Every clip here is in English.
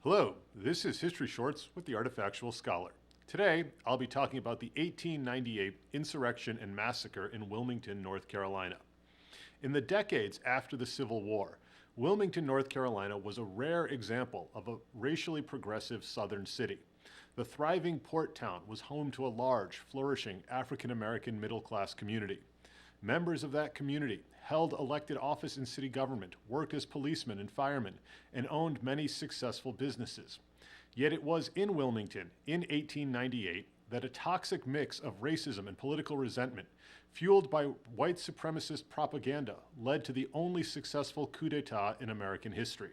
Hello, this is History Shorts with the Artifactual Scholar. Today, I'll be talking about the 1898 insurrection and massacre in Wilmington, North Carolina. In the decades after the Civil War, Wilmington, North Carolina was a rare example of a racially progressive southern city. The thriving port town was home to a large, flourishing African-American middle-class community. Members of that community held elected office in city government, worked as policemen and firemen, and owned many successful businesses. Yet it was in Wilmington, in 1898, that a toxic mix of racism and political resentment, fueled by white supremacist propaganda, led to the only successful coup d'etat in American history.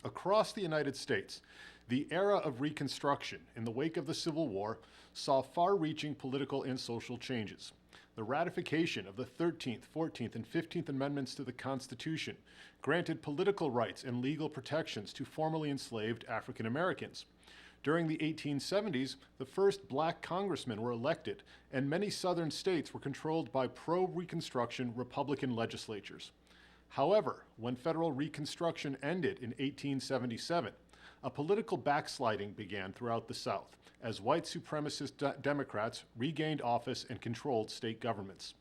Across the United States, the era of Reconstruction in the wake of the Civil War saw far-reaching political and social changes. The ratification of the 13th, 14th, and 15th Amendments to the Constitution granted political rights and legal protections to formerly enslaved African Americans. During the 1870s, the first black congressmen were elected, and many southern states were controlled by pro-Reconstruction Republican legislatures. However, when federal Reconstruction ended in 1877, a political backsliding began throughout the South as white supremacist Democrats regained office and controlled state governments.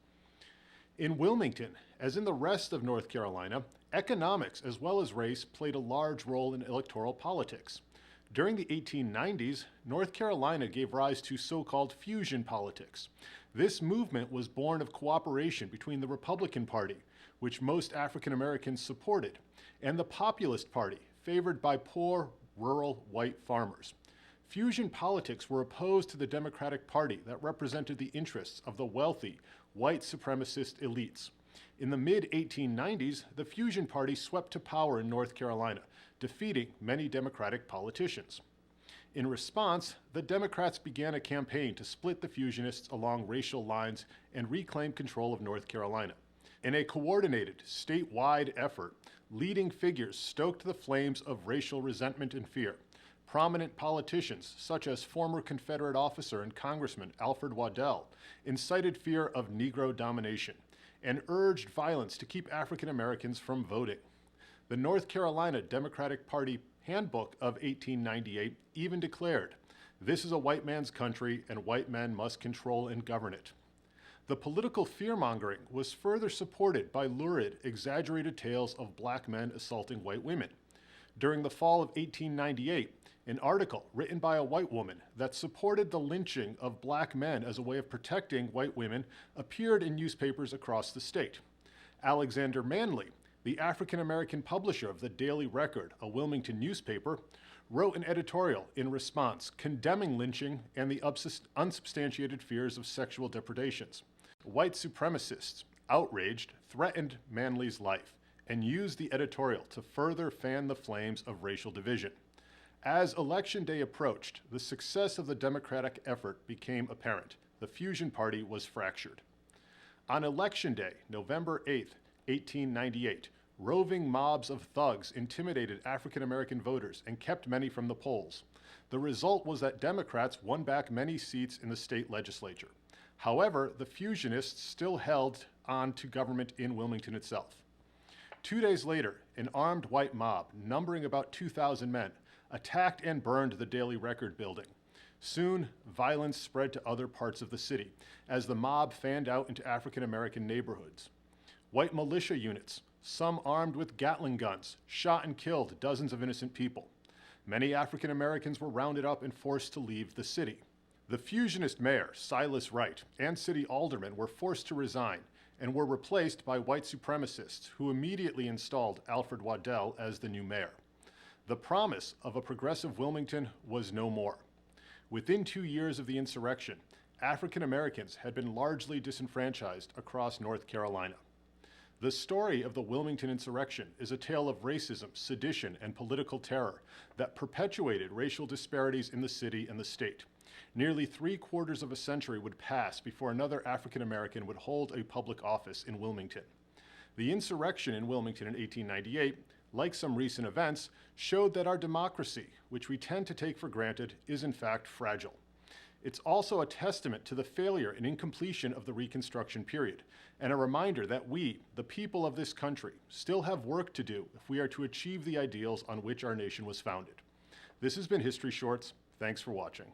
In Wilmington, as in the rest of North Carolina, economics as well as race played a large role in electoral politics. During the 1890s, North Carolina gave rise to so-called fusion politics. This movement was born of cooperation between the Republican Party, which most African Americans supported, and the Populist Party, favored by poor, rural white farmers. Fusion politics were opposed to the Democratic Party that represented the interests of the wealthy, white supremacist elites. In the mid-1890s, the Fusion Party swept to power in North Carolina, defeating many Democratic politicians. In response, the Democrats began a campaign to split the Fusionists along racial lines and reclaim control of North Carolina. In a coordinated, statewide effort, leading figures stoked the flames of racial resentment and fear. Prominent politicians, such as former Confederate officer and Congressman Alfred Waddell, incited fear of Negro domination and urged violence to keep African Americans from voting. The North Carolina Democratic Party Handbook of 1898 even declared, "This is a white man's country and white men must control and govern it." The political fear-mongering was further supported by lurid, exaggerated tales of black men assaulting white women. During the fall of 1898, an article written by a white woman that supported the lynching of black men as a way of protecting white women appeared in newspapers across the state. Alexander Manley, the African-American publisher of the Daily Record, a Wilmington newspaper, wrote an editorial in response condemning lynching and the unsubstantiated fears of sexual depredations. White supremacists, outraged, threatened Manley's life and used the editorial to further fan the flames of racial division. As Election Day approached, the success of the Democratic effort became apparent. The Fusion Party was fractured. On Election Day, November 8, 1898, roving mobs of thugs intimidated African American voters and kept many from the polls. The result was that Democrats won back many seats in the state legislature. However, the Fusionists still held on to government in Wilmington itself. 2 days later, an armed white mob, numbering about 2,000 men, attacked and burned the Daily Record building. Soon, violence spread to other parts of the city as the mob fanned out into African American neighborhoods. White militia units, some armed with Gatling guns, shot and killed dozens of innocent people. Many African Americans were rounded up and forced to leave the city. The Fusionist mayor, Silas Wright, and city aldermen were forced to resign and were replaced by white supremacists who immediately installed Alfred Waddell as the new mayor. The promise of a progressive Wilmington was no more. Within 2 years of the insurrection, African Americans had been largely disenfranchised across North Carolina. The story of the Wilmington Insurrection is a tale of racism, sedition, and political terror that perpetuated racial disparities in the city and the state. Nearly 3/4 of a century would pass before another African American would hold a public office in Wilmington. The insurrection in Wilmington in 1898, like some recent events, showed that our democracy, which we tend to take for granted, is in fact fragile. It's also a testament to the failure and incompletion of the Reconstruction period, and a reminder that we, the people of this country, still have work to do if we are to achieve the ideals on which our nation was founded. This has been History Shorts. Thanks for watching.